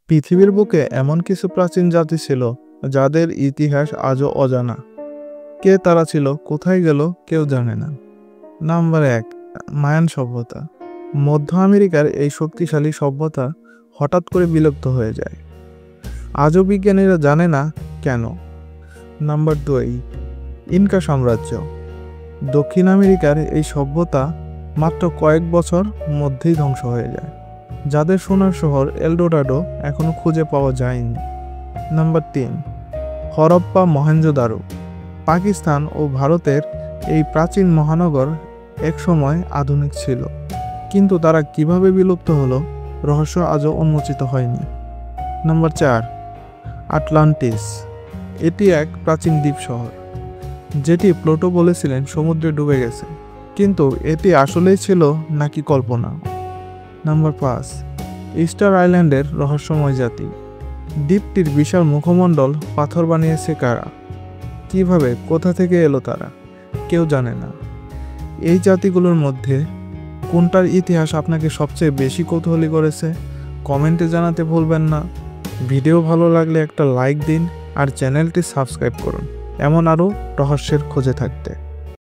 পৃথিবীর বুকে এমন কিছু প্রাচীন জাতি ছিল যাদের ইতিহাস আজও অজানা। কে তারা ছিল, কোথায় গেল, কেউ জানে না। নাম্বার ১, মায়ান সভ্যতা। মধ্য আমেরিকার এই শক্তিশালী সভ্যতা হঠাৎ করে বিলুপ্ত হয়ে যায়। আজও বিজ্ঞানীরা জানে না কেন। নাম্বার ২, ইনকা সাম্রাজ্য। দক্ষিণ আমেরিকার এই সভ্যতা মাত্র কয়েক বছর মধ্যেই ধ্বংস হয়ে যায়। যাদের সোনার শহর এলডোরাডো এখনো খুঁজে পাওয়া যায়নি। নাম্বার ৩, হরপ্পা মহেঞ্জোদারো। পাকিস্তান ও ভারতের এই প্রাচীন মহানগর একসময় আধুনিক ছিল, কিন্তু তারা কিভাবে বিলুপ্ত হলো রহস্য আজও উন্মোচিত হয়নি। Number ৪, Atlantis. এটি এক প্রাচীন দ্বীপ শহর, যেটি প্লুটো বলেছিলেন সমুদ্রে ডুবে গেছে, কিন্তু এটি আসলেই ছিল নাকি কল্পনা। নাম্বার ৫, ইস্টার আইল্যান্ডের রহস্যময় জাতি। দ্বীপটির বিশাল মুখমণ্ডল পাথর বানিয়েছে কারা? কিভাবে, কোথা থেকে এলো তারা? কেউ জানে না। এই জাতিগুলোর মধ্যে কোনটার ইতিহাস আপনাকে সবচেয়ে বেশি কৌতূহলী করেছে কমেন্টে জানাতে ভুলবেন না। ভিডিও ভালো লাগলে একটা লাইক দিন আর চ্যানেলটি সাবস্ক্রাইব করুন এমন আরও রহস্যের খোঁজে থাকতে।